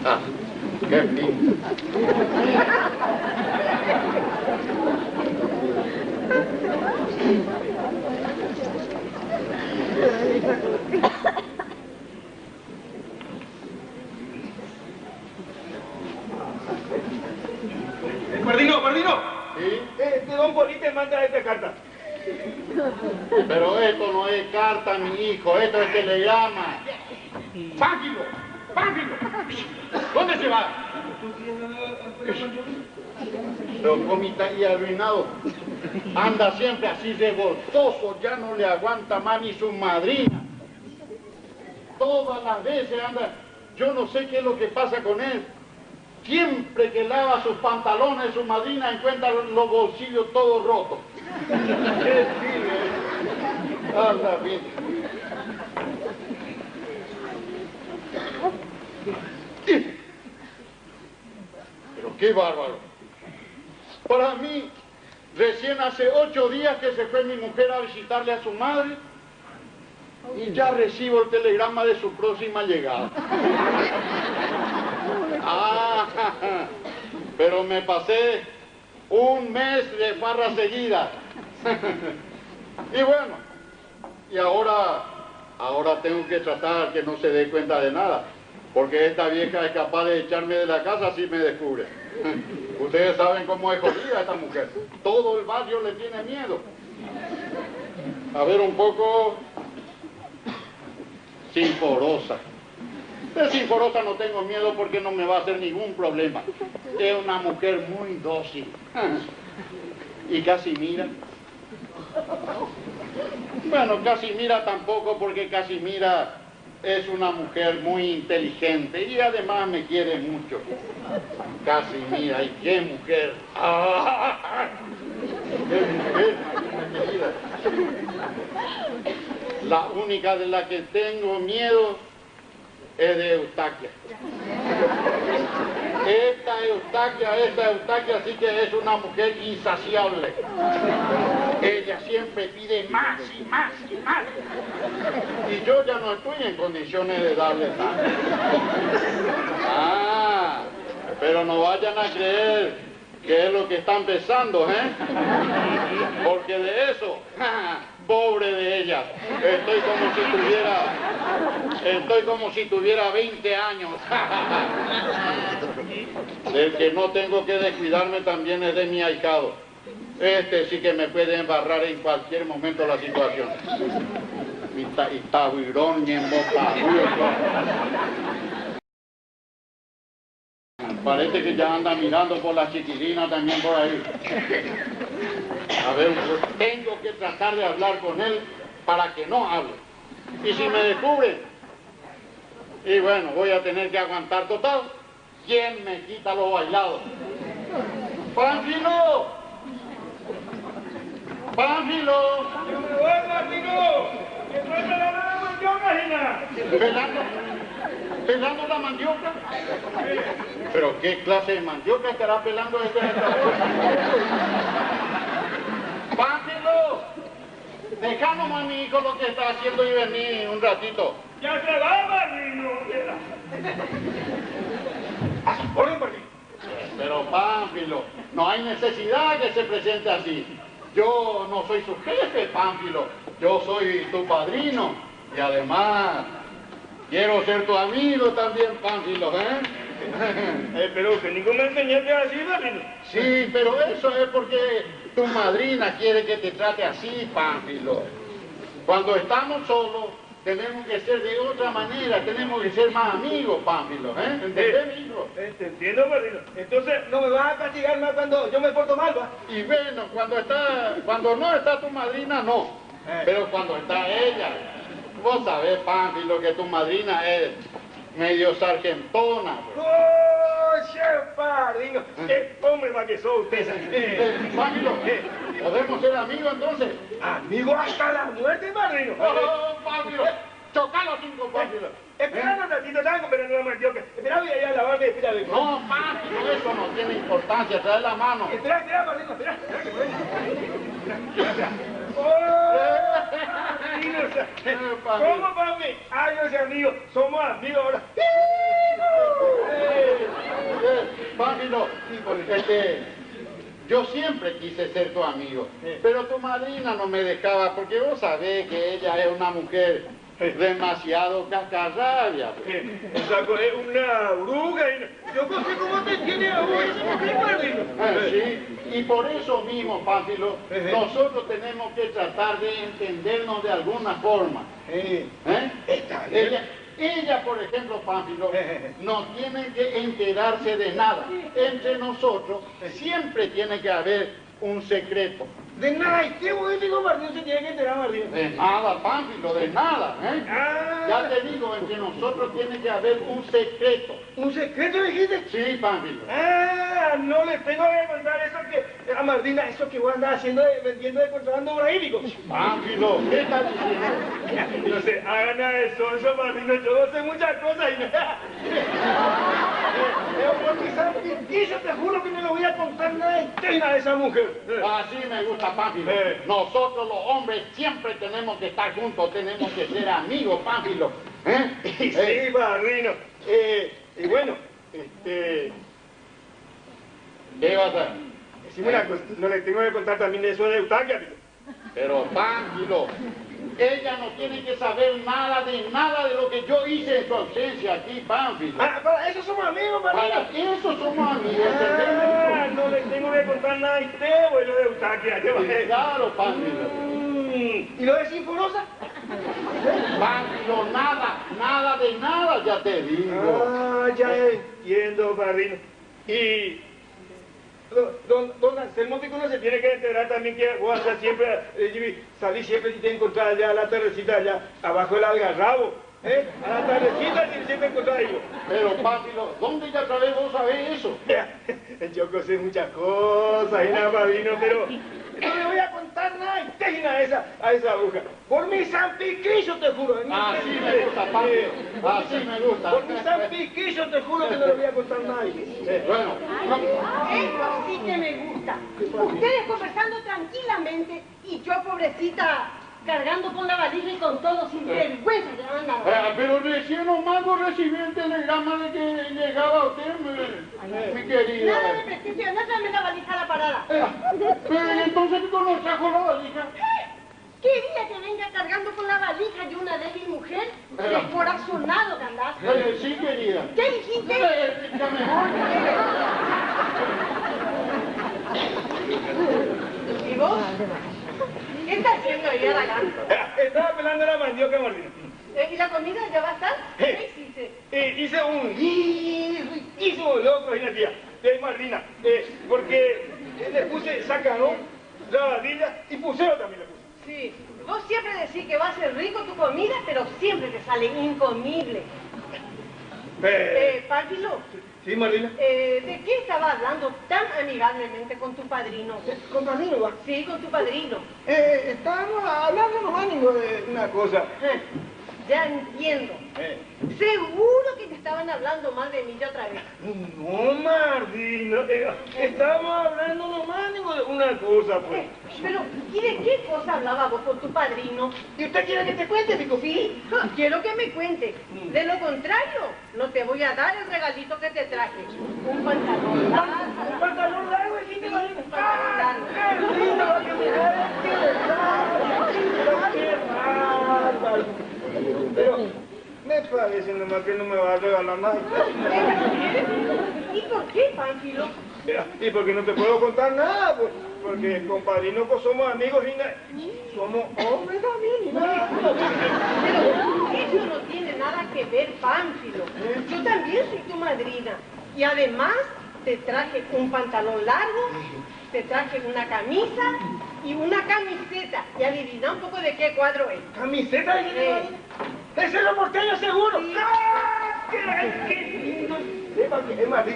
Ah, qué lindo. Guardino. ¿Sí? Don Polite manda esta carta. Pero esto no es carta, mi hijo, esto es telegrama. ¡Pánfilo! ¿Dónde se va? Pero comita y arruinado. Anda siempre así revoltoso, ya no le aguanta más ni su madrina. Todas las veces anda, yo no sé qué es lo que pasa con él. Siempre que lava sus pantalones, su madrina encuentra los bolsillos todos rotos. ¿Qué sigue? Anda bien. Pero qué bárbaro. Para mí, recién hace 8 días que se fue mi mujer a visitarle a su madre y ya recibo el telegrama de su próxima llegada. Ah, pero me pasé un mes de farra seguida. Y bueno, y ahora tengo que tratar que no se dé cuenta de nada, porque esta vieja es capaz de echarme de la casa si me descubre. Ustedes saben cómo es jodida esta mujer. Todo el barrio le tiene miedo. A ver un poco. Sinforosa. De Sinforosa no tengo miedo porque no me va a hacer ningún problema. Es una mujer muy dócil. ¿Y Casimira? Bueno, Casimira tampoco, porque Casimira es una mujer muy inteligente y además me quiere mucho. Casimira, ¿y qué mujer? ¡Ah! ¡Qué mujer, mi querida! La única de la que tengo miedo es de Eustaquia. Esta Eustaquia sí que es una mujer insaciable. Ella siempre pide más y más y más. Y yo ya no estoy en condiciones de darle nada. Ah, pero no vayan a creer que es lo que están pensando, ¿eh? Porque de eso, pobre de ella, estoy como si tuviera 20 años. Del que no tengo que descuidarme también es de mi ahijado. Este sí que me puede embarrar en cualquier momento la situación. Parece que ya anda mirando por la chiquilina también por ahí. A ver, tengo que tratar de hablar con él para que no hable. Y si me descubre, y bueno, voy a tener que aguantar total. ¿Quién me quita los bailados? ¡Pánfilo! ¡Pánfilo! ¡Que no me la mandioca, Gina! ¿Pelando la mandioca? ¿Pero qué clase de mandioca estará pelando este? ¡Pánfilo! Déjanos a mi hijo lo que está haciendo y vení un ratito. ¡Ya se va, Marino! ¡Orden, Marino! Pero Pánfilo, no hay necesidad que se presente así. Yo no soy su jefe, Pánfilo. Yo soy tu padrino. Y además, quiero ser tu amigo también, Pánfilo, ¿eh? Pero que ningún me enseñaste así, Marino. Sí, pero eso es porque tu madrina quiere que te trate así, Pánfilo. Cuando estamos solos, tenemos que ser de otra manera, tenemos que ser más amigos, Pánfilo, ¿eh? ¿Entendés, hijo? Te entiendo, Marino. Entonces, no me vas a castigar más cuando yo me porto mal, ¿va? Y bueno, cuando no está tu madrina, no. Pero cuando está ella, vos sabés, Pánfilo, que tu madrina es medio sargentona. ¡Oh, chef, padrino! Hombre, más que sos usted. Pánfilo, ¿podemos ser amigos entonces? Amigo hasta la muerte, padrino. Oh, Pánfilo, chocá los 5, Pánfilo. Espera un ratito, estaba esperando la mandioca. Espera, voy a ir a lavarte, espera. No, Pánfilo, eso no tiene importancia, trae la mano. Espera, padrino, espera. ¡Oh! ¿Cómo, papi? Ay, yo soy amigo. Somos amigos ahora. Pánfilo, yo siempre quise ser tu amigo, pero tu madrina no me dejaba, porque vos sabés que ella es una mujer demasiado cascarrabia. Esa es una bruja y yo no sé cómo te tiene a vos esa mujer, Padrino. Sí, y por eso mismo, Pánfilo, nosotros tenemos que tratar de entendernos de alguna forma. Está bien. Ella, por ejemplo, Pánfilo, no tiene que enterarse de nada. Entre nosotros siempre tiene que haber un secreto. De nada, ¿y qué vos digo, Martín? Se tiene que enterar, Martín. De nada, Pánfilo, de nada. Ah. Ya te digo, entre nosotros tiene que haber un secreto. ¿Un secreto dijiste? Sí, Pánfilo. Ah, no le tengo que contar eso que a Martina, eso que vos andás haciendo, vendiendo de contrabando braílico. Pánfilo, ¿qué estás diciendo? No sé, hagan nada de eso, Martina, yo no sé muchas cosas y nada. Por mi santiquillo te juro que no le voy a contar nada interna de esa mujer. Así me gusta, Pánfilo. Nosotros los hombres siempre tenemos que estar juntos, tenemos que ser amigos, Pánfilo. Sí, padrino. Y bueno, ¿Qué vas a hacer? decime una cosa, no le tengo que contar también de eso de Eutaquia, amigo. Pero, Pánfilo, ella no tiene que saber nada de lo que yo hice en su ausencia aquí, Pánfilo. Ah, para eso somos amigos, Martín. Para eso somos amigos, Ah, no le tengo que contar nada a usted, o lo de Eutaquia. Claro, Pánfilo. ¿Y lo de Sinforosa? Pánfilo, nada de nada, ya te digo. Ah, ya entiendo, padrino. Y don Anselmo Pico no se tiene que enterar también que vos andás siempre, salí siempre y te encontrás allá a la tardecita, allá abajo del algarrabo. A la tardecita siempre encontrás ahí. Pero, Pánfilo, ¿dónde ya otra vez vos sabés eso? Yo sé muchas cosas, y nada, padrino, pero no le voy a contar nada interna a esa bruja. Por mi San Piquillo, te juro. Así me gusta, Pánfilo. Así me gusta. Por mi San Piquillo, te juro que no le voy a contar nada. Bueno, Eso sí que me gusta. Ustedes conversando tranquilamente y yo, pobrecita, cargando con la valija y con todo sin vergüenza de andar. pero recién nomás vos recibí el telegrama de que llegaba usted, mi querida. Nada de prestigio, no tráeme la valija a la parada. Pero ¿y entonces qué nos trajo la valija? Quería que venga cargando con la valija y una débil mujer, descorazonado que andás. Sí, querida. ¿Qué dijiste? Ya me voy. ¿Y vos? ¿Qué estás haciendo ahí a la gana? Estaba pelando la mandioca, Martín. ¿Y la comida ya va a estar? ¿Qué hiciste? Hice un riquísimo loco, tía, de Martina, porque le puse sácalo, rabadilla y pusero también le puse. Sí, vos siempre decís que va a ser rico tu comida, pero siempre te sale incomible. Pánfilo, ¿Sí, Martina? ¿de qué estaba hablando tan amigablemente con tu padrino? ¿Con padrino, va? Sí, con tu padrino. Estábamos hablando nomás de una cosa. Ya entiendo. Seguro que te estaban hablando mal de mí ya otra vez. No, Martina, estábamos hablando nomás de una cosa, pues. Pero, ¿y de qué cosa hablaba vos con tu padrino? ¿Y usted quiere que te cuente, Pico? Sí, quiero que me cuente. De lo contrario, no te voy a dar el regalito que te traje. Un pantalón largo. ¿Un pantalón largo, dijiste, Martina? Un pantalón largo. ¡Qué lindo lo que me ¡Qué bárbaro! Pero me parece nomás que no me va a regalar nada. ¿Y por qué, Pánfilo? ¿Y por qué no te puedo contar nada? Pues, porque con padrino pues somos amigos y somos hombres también y nada. Pero eso no tiene nada que ver, Pánfilo. Yo también soy tu madrina. Y además te traje un pantalón largo, te traje una camisa y una camiseta. Y adivina un poco de qué cuadro es. ¿Camiseta de qué? ¡Ese es lo porteño seguro! Sí. ¡Ah! ¡Qué lindo! Sepa que es Madrid.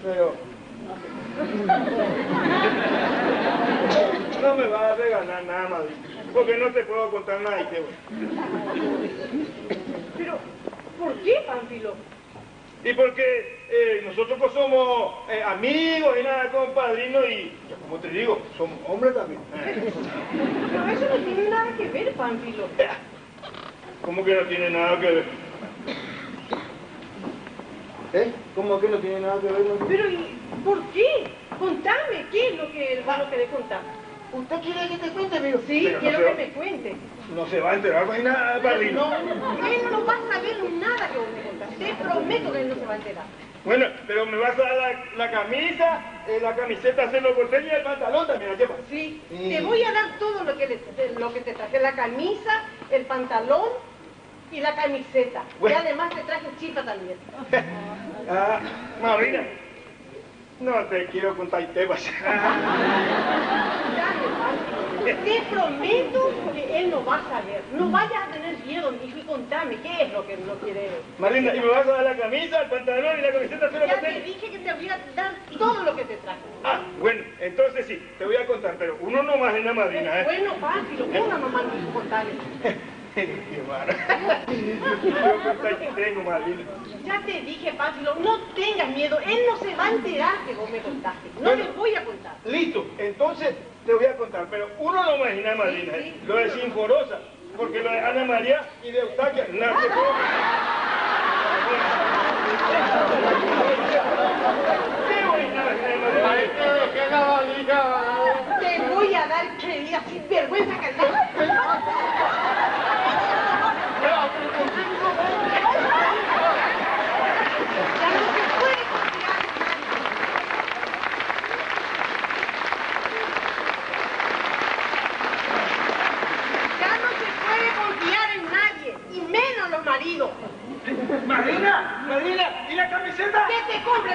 Pero... no me vas a regalar nada, Madrid. Porque no te puedo contar nada y te voy. Pero, ¿por qué, Pánfilo? Y porque nosotros pues somos amigos y nada, compadrino, y como te digo, somos hombres también. Pero eso no tiene nada que ver, Pánfilo. ¿Cómo que no tiene nada que ver? ¿Eh? ¿Cómo que no tiene nada que ver? Pero, ¿y por qué? Contame, ¿qué es lo que vos querés contar? ¿Usted quiere que te cuente, amigo? Sí, Pero quiero no que se... me cuente. No se va a enterar, Marina, padrino. No, él no va a saber nada que vos me contás. Te prometo que él no se va a enterar. Bueno, pero me vas a dar la camisa, la camiseta, hacer los bolsillos y el pantalón también, ¿a qué pasa? Sí, te voy a dar todo lo que te traje. La camisa, el pantalón y la camiseta. Bueno. Y además te traje chipa también. Ah, Marina, no te quiero contar temas. Te prometo que él no va a saber. No vayas a tener miedo, mi hijo, y contame qué es lo que no quiere ver. Marina, ¿y me vas a dar la camisa, el pantalón y la camiseta? Ya te dije que te voy a dar todo lo que te traje. Ah, bueno, entonces sí, te voy a contar, pero uno no más en la madrina, ¿eh? Bueno, Pánfilo, una mamá no hizo contarle. Qué raro. Yo contar que tengo, madrina. Ya te dije, Pánfilo, no tengas miedo. Él no se va a enterar que vos me contaste. No Bueno. le voy a contar. Listo, entonces te voy a contar, pero uno no más en la madrina, ¿eh? Sí. Lo de Sinforosa, porque lo de Ana María y de Eustaquia, nada se puede. ¿Qué voy a imaginar, Hay madrina? que dejar la valija. Te voy a dar que digas sin vergüenza que ya no se puede confiar en nadie. Ya no se puede confiar en nadie, y menos los maridos. Madrina, madrina, ¿y la camiseta? Que te compre